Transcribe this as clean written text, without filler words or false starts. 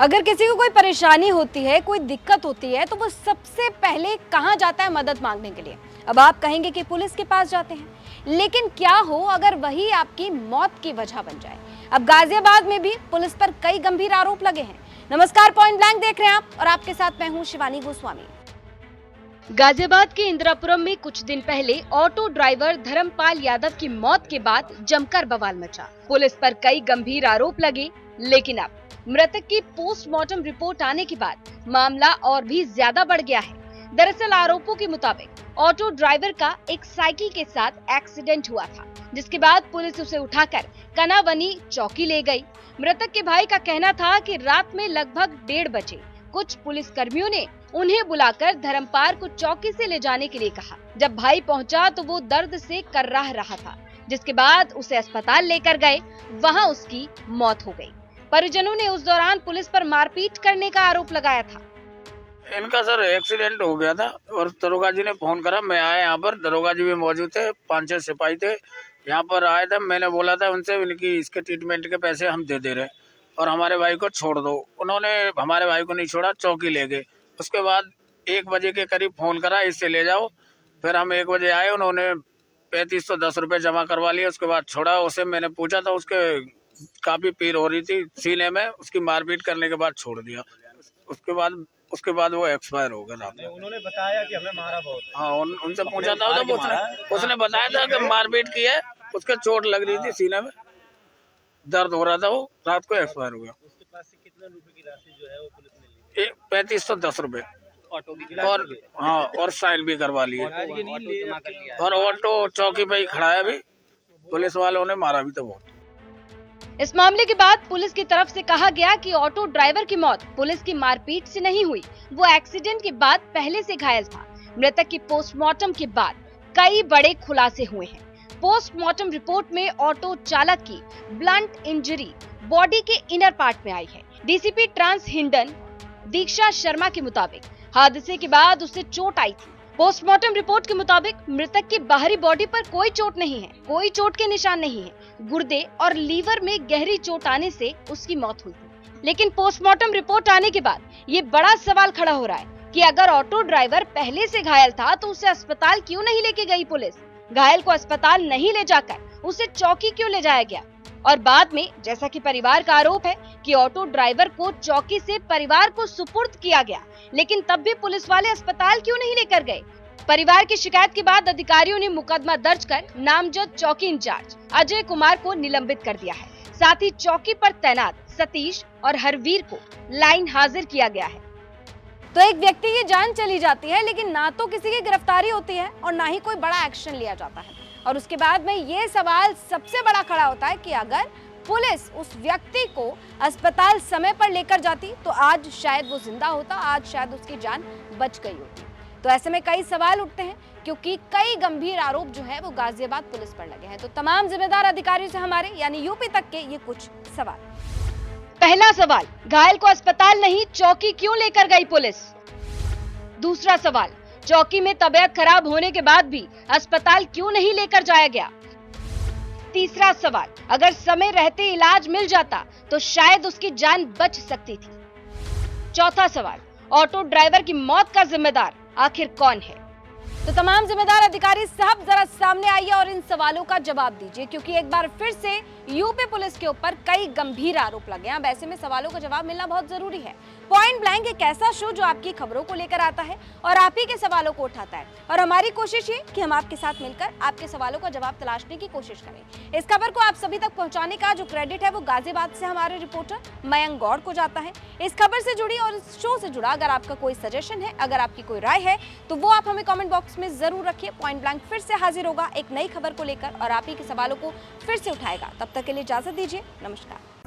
अगर किसी को कोई परेशानी होती है, कोई दिक्कत होती है, तो वो सबसे पहले कहाँ जाता है मदद मांगने के लिए? अब आप कहेंगे कि पुलिस के पास जाते हैं, लेकिन क्या हो अगर वही आपकी मौत की वजह बन जाए? अब गाजियाबाद में भी पुलिस पर कई गंभीर आरोप लगे हैं। नमस्कार, पॉइंट ब्लैंक देख रहे हैं आप और आपके साथ मैं हूं शिवानी गोस्वामी। गाजियाबाद के इंदिरापुरम में कुछ दिन पहले ऑटो ड्राइवर धर्मपाल यादव की मौत के बाद जमकर बवाल मचा। पुलिस पर कई गंभीर आरोप लगे, लेकिन अब मृतक की पोस्टमार्टम रिपोर्ट आने के बाद मामला और भी ज्यादा बढ़ गया है। दरअसल आरोपों के मुताबिक ऑटो ड्राइवर का एक साइकिल के साथ एक्सीडेंट हुआ था, जिसके बाद पुलिस उसे उठाकर कनावनी चौकी ले गई। मृतक के भाई का कहना था कि रात में लगभग 1:30 बजे कुछ पुलिस कर्मियों ने उन्हें बुलाकर धर्मपाल को चौकी से ले जाने के लिए कहा। जब भाई पहुंचा तो वो दर्द से कर्राह रहा था, जिसके बाद उसे अस्पताल लेकर गए। वहां उसकी मौत हो गई। परिजनों ने उस दौरान पुलिस पर मारपीट करने का आरोप लगाया था। इनका सर एक्सीडेंट हो गया था और दरोगा जी ने फोन करा। मैं आया यहाँ पर, दरोगा जी भी मौजूद थे, 5-6 सिपाही थे यहाँ पर आए थे। मैंने बोला था उनसे, इनकी इसके ट्रीटमेंट के पैसे हम दे रहे और हमारे भाई को छोड़ दो। उन्होंने हमारे भाई को नहीं छोड़ा, चौकी ले गए। उसके बाद 1 बजे के करीब फोन करा, इससे ले जाओ। फिर हम 1 बजे आए, उन्होंने 3510 रुपये जमा करवा लिए। उसके बाद छोड़ा। उसे मैंने पूछा था, उसके काफी पीर हो रही थी सीने में, उसकी मारपीट करने के बाद छोड़ दिया। उसके बाद वो एक्सपायर हो गया रात में। उन्होंने बताया कि हमें मारा बहुत है। हाँ, उनसे पूछा था तो उसने बताया था कि मारपीट की है, उसके चोट लग रही थी सीने में, दर्द हो रहा था, वो रात को एक्सपायर हो गया। उसके पास से कितने रुपए की राशि जो है वो पुलिस ने ली? 3510 रुपये ऑटो की और हाँ, और साइन भी करवा लिए। और ऑटो चौकी पे ही खड़ा है अभी। पुलिस वालों ने मारा भी तो बहुत। इस मामले के बाद पुलिस की तरफ से कहा गया कि ऑटो ड्राइवर की मौत पुलिस की मारपीट से नहीं हुई, वो एक्सीडेंट के बाद पहले से घायल था। मृतक की पोस्टमार्टम के बाद कई बड़े खुलासे हुए हैं। पोस्टमार्टम रिपोर्ट में ऑटो चालक की ब्लंट इंजरी बॉडी के इनर पार्ट में आई है। डीसीपी ट्रांस हिंडन दीक्षा शर्मा के मुताबिक हादसे के बाद उसे चोट आई थी। पोस्टमार्टम रिपोर्ट के मुताबिक मृतक की बाहरी बॉडी पर कोई चोट नहीं है, कोई चोट के निशान नहीं है। गुर्दे और लीवर में गहरी चोट आने से उसकी मौत हुई थी। लेकिन पोस्टमार्टम रिपोर्ट आने के बाद ये बड़ा सवाल खड़ा हो रहा है कि अगर ऑटो ड्राइवर पहले से घायल था तो उसे अस्पताल क्यों नहीं लेके गई पुलिस? घायल को अस्पताल नहीं ले जाकर उसे चौकी क्यों ले जाया गया? और बाद में, जैसा कि परिवार का आरोप है कि ऑटो ड्राइवर को चौकी से परिवार को सुपुर्द किया गया, लेकिन तब भी पुलिस वाले अस्पताल क्यों नहीं लेकर गए? परिवार की शिकायत के बाद अधिकारियों ने मुकदमा दर्ज कर नामजद चौकी इंचार्ज अजय कुमार को निलंबित कर दिया है। साथ ही चौकी पर तैनात सतीश और हरवीर को लाइन हाजिर किया गया है। तो एक व्यक्ति की जान चली जाती है, लेकिन ना तो किसी की गिरफ्तारी होती है और ना ही कोई बड़ा एक्शन लिया जाता है। और उसके बाद में ये सवाल सबसे बड़ा खड़ा होता है कि अगर पुलिस उस व्यक्ति को अस्पताल समय पर लेकर जाती तो आज शायद वो जिंदा होता, आज शायद उसकी जान बच गई होती। तो ऐसे में कई सवाल उठते हैं, क्योंकि कई गंभीर आरोप जो है वो गाजियाबाद पुलिस पर लगे हैं। तो तमाम जिम्मेदार अधिकारियों से हमारे यानी यूपी तक के ये कुछ सवाल। पहला सवाल, घायल को अस्पताल नहीं चौकी क्यों लेकर गई पुलिस? दूसरा सवाल, चौकी में तबीयत खराब होने के बाद भी अस्पताल क्यों नहीं लेकर जाया गया? तीसरा सवाल, अगर समय रहते इलाज मिल जाता तो शायद उसकी जान बच सकती थी। चौथा सवाल, ऑटो ड्राइवर की मौत का जिम्मेदार आखिर कौन है? तो तमाम जिम्मेदार अधिकारी साहब जरा सामने आइए और इन सवालों का जवाब दीजिए, क्योंकि एक बार फिर से यूपी पुलिस के ऊपर कई गंभीर आरोप लगे हैं। अब ऐसे में सवालों का जवाब मिलना बहुत जरूरी है। पॉइंट ब्लैंक एक ऐसा शो जो आपकी खबरों को लेकर आता है और आप ही के सवालों को उठाता है, और हमारी कोशिश ये कि हम आपके साथ मिलकर आपके सवालों का जवाब तलाशने की कोशिश करें। इस खबर को आप सभी तक पहुंचाने का जो क्रेडिट है वो गाजियाबाद से हमारे रिपोर्टर मयंक गौड़ को जाता है। इस खबर से जुड़ी और इस शो से जुड़ा अगर आपका कोई सजेशन है, अगर आपकी कोई राय है, तो वो आप हमें कमेंट बॉक्स में जरूर रखिए। पॉइंट ब्लैंक फिर से हाजिर होगा एक नई खबर को लेकर और आप ही के सवालों को फिर से उठाएगा। तब तक के लिए इजाजत दीजिए, नमस्कार।